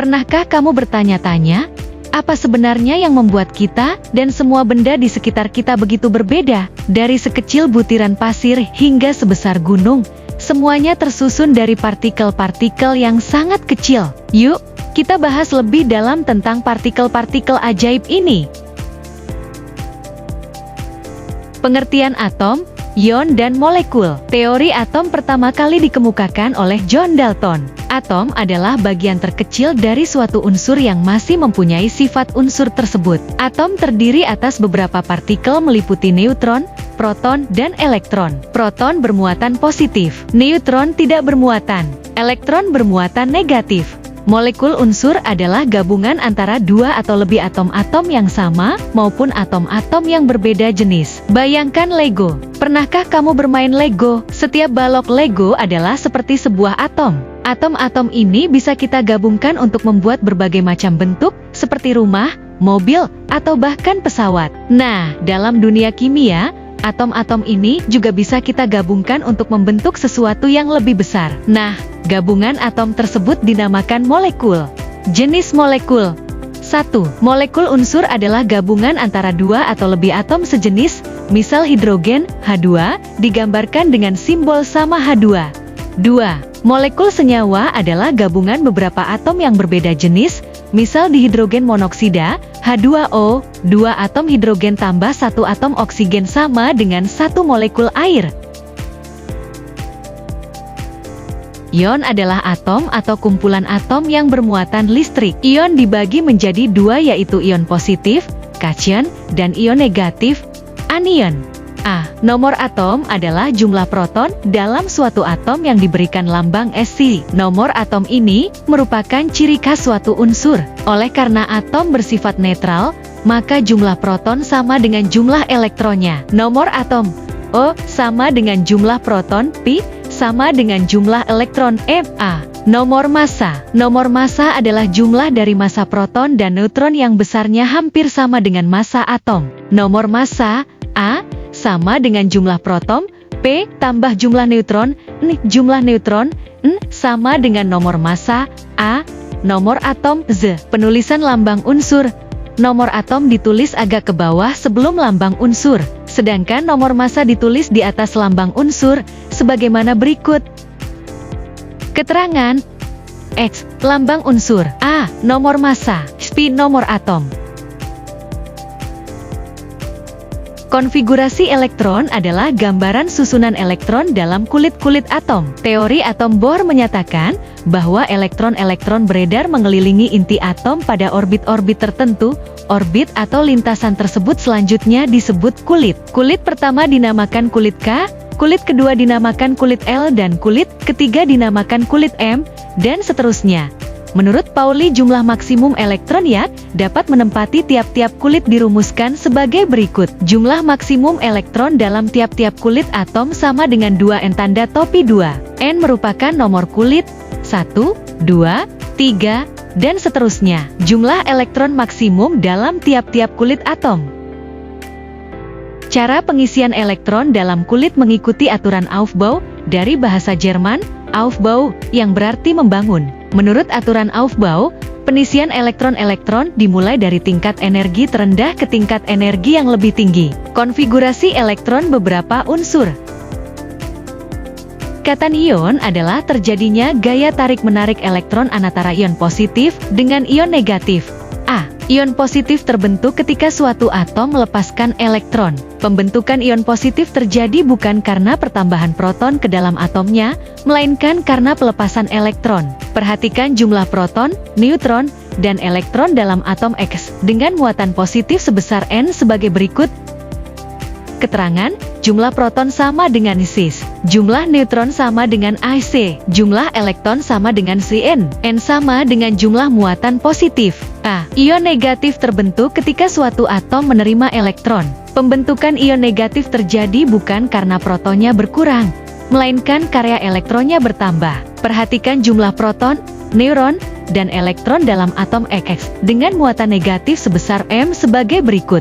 Pernahkah kamu bertanya-tanya, apa sebenarnya yang membuat kita dan semua benda di sekitar kita begitu berbeda? Dari sekecil butiran pasir hingga sebesar gunung, semuanya tersusun dari partikel-partikel yang sangat kecil. Yuk, kita bahas lebih dalam tentang partikel-partikel ajaib ini. Pengertian atom, ion dan molekul. Teori atom pertama kali dikemukakan oleh John Dalton. Atom adalah bagian terkecil dari suatu unsur yang masih mempunyai sifat unsur tersebut. Atom terdiri atas beberapa partikel meliputi neutron, proton, dan elektron. Proton bermuatan positif, neutron tidak bermuatan, elektron bermuatan negatif. Molekul unsur adalah gabungan antara dua atau lebih atom-atom yang sama maupun atom-atom yang berbeda jenis. Bayangkan Lego. Pernahkah kamu bermain Lego? Setiap balok Lego adalah seperti sebuah atom. Atom-atom ini bisa kita gabungkan untuk membuat berbagai macam bentuk, seperti rumah, mobil, atau bahkan pesawat. Nah, dalam dunia kimia, atom-atom ini juga bisa kita gabungkan untuk membentuk sesuatu yang lebih besar. Nah, gabungan atom tersebut dinamakan molekul. Jenis molekul. 1. Molekul unsur adalah gabungan antara dua atau lebih atom sejenis, misal hidrogen, H2, digambarkan dengan simbol sama H2. 2. Molekul senyawa adalah gabungan beberapa atom yang berbeda jenis, misal di hidrogen monoksida, H2O, 2 atom hidrogen tambah 1 atom oksigen sama dengan 1 molekul air. Ion adalah atom atau kumpulan atom yang bermuatan listrik. Ion dibagi menjadi dua, yaitu ion positif, cation, dan ion negatif, anion. A. Nomor atom adalah jumlah proton dalam suatu atom yang diberikan lambang Sc. Nomor atom ini merupakan ciri khas suatu unsur. Oleh karena atom bersifat netral, maka jumlah proton sama dengan jumlah elektronnya. Nomor atom O sama dengan jumlah proton, Pi sama dengan jumlah elektron, Ma. Nomor massa. Nomor massa adalah jumlah dari massa proton dan neutron yang besarnya hampir sama dengan massa atom. Nomor massa A sama dengan jumlah proton, P tambah jumlah neutron, N jumlah neutron, N sama dengan nomor massa, A, nomor atom, Z. Penulisan lambang unsur. Nomor atom ditulis agak ke bawah sebelum lambang unsur, sedangkan nomor massa ditulis di atas lambang unsur, sebagaimana berikut. Keterangan. X, lambang unsur. A, nomor massa. P, nomor atom. Konfigurasi elektron adalah gambaran susunan elektron dalam kulit-kulit atom. Teori atom Bohr menyatakan bahwa elektron-elektron beredar mengelilingi inti atom pada orbit-orbit tertentu. Orbit atau lintasan tersebut selanjutnya disebut kulit. Kulit pertama dinamakan kulit K, kulit kedua dinamakan kulit L, dan kulit ketiga dinamakan kulit M, dan seterusnya. Menurut Pauli, jumlah maksimum elektron yang dapat menempati tiap-tiap kulit dirumuskan sebagai berikut. Jumlah maksimum elektron dalam tiap-tiap kulit atom sama dengan 2n tanda topi 2. N merupakan nomor kulit, 1, 2, 3, dan seterusnya. Jumlah elektron maksimum dalam tiap-tiap kulit atom. Cara pengisian elektron dalam kulit mengikuti aturan Aufbau, dari bahasa Jerman, Aufbau, yang berarti membangun. Menurut aturan Aufbau, pengisian elektron-elektron dimulai dari tingkat energi terendah ke tingkat energi yang lebih tinggi. Konfigurasi elektron beberapa unsur. Kation adalah terjadinya gaya tarik-menarik elektron antara ion positif dengan ion negatif. A. Ion positif terbentuk ketika suatu atom melepaskan elektron. Pembentukan ion positif terjadi bukan karena pertambahan proton ke dalam atomnya, melainkan karena pelepasan elektron. Perhatikan jumlah proton, neutron, dan elektron dalam atom X dengan muatan positif sebesar N sebagai berikut. Keterangan, jumlah proton sama dengan cis, jumlah neutron sama dengan AC, jumlah elektron sama dengan Cn, N sama dengan jumlah muatan positif. A. Ion negatif terbentuk ketika suatu atom menerima elektron. Pembentukan ion negatif terjadi bukan karena protonnya berkurang, melainkan karya elektronnya bertambah. Perhatikan jumlah proton, neutron, dan elektron dalam atom X dengan muatan negatif sebesar M sebagai berikut.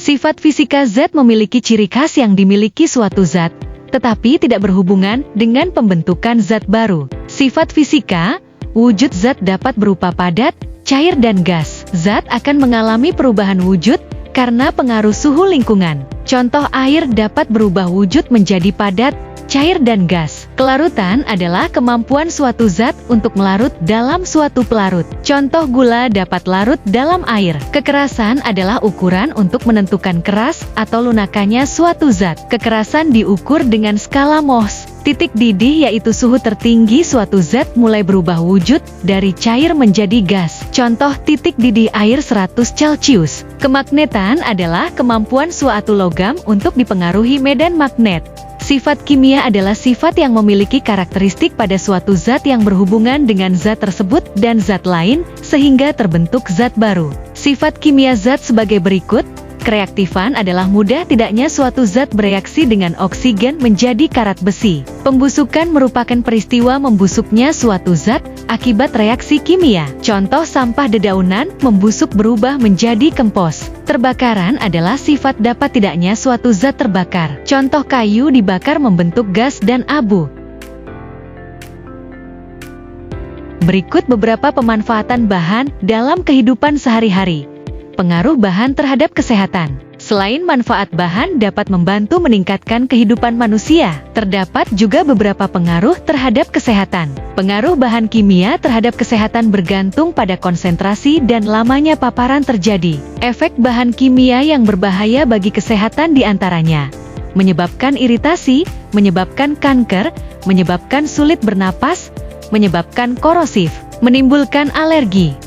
Sifat fisika zat memiliki ciri khas yang dimiliki suatu zat, tetapi tidak berhubungan dengan pembentukan zat baru. Sifat fisika, wujud zat dapat berupa padat, cair dan gas. Zat akan mengalami perubahan wujud karena pengaruh suhu lingkungan. Contoh air dapat berubah wujud menjadi padat, cair dan gas. Kelarutan adalah kemampuan suatu zat untuk melarut dalam suatu pelarut. Contoh gula dapat larut dalam air. Kekerasan adalah ukuran untuk menentukan keras atau lunakannya suatu zat. Kekerasan diukur dengan skala Mohs. Titik didih yaitu suhu tertinggi suatu zat mulai berubah wujud dari cair menjadi gas. Contoh titik didih air 100 Celcius. Kemagnetan adalah kemampuan suatu logam untuk dipengaruhi medan magnet. Sifat kimia adalah sifat yang memiliki karakteristik pada suatu zat yang berhubungan dengan zat tersebut dan zat lain, sehingga terbentuk zat baru. Sifat kimia zat sebagai berikut. Kereaktifan adalah mudah tidaknya suatu zat bereaksi dengan oksigen menjadi karat besi. Pembusukan merupakan peristiwa membusuknya suatu zat akibat reaksi kimia. Contoh sampah dedaunan membusuk berubah menjadi kempos. Terbakaran adalah sifat dapat tidaknya suatu zat terbakar. Contoh kayu dibakar membentuk gas dan abu. Berikut beberapa pemanfaatan bahan dalam kehidupan sehari-hari. Pengaruh bahan terhadap kesehatan. Selain manfaat bahan dapat membantu meningkatkan kehidupan manusia, terdapat juga beberapa pengaruh terhadap kesehatan. Pengaruh bahan kimia terhadap kesehatan bergantung pada konsentrasi dan lamanya paparan terjadi. Efek bahan kimia yang berbahaya bagi kesehatan diantaranya menyebabkan iritasi, menyebabkan kanker, menyebabkan sulit bernapas, menyebabkan korosif, menimbulkan alergi.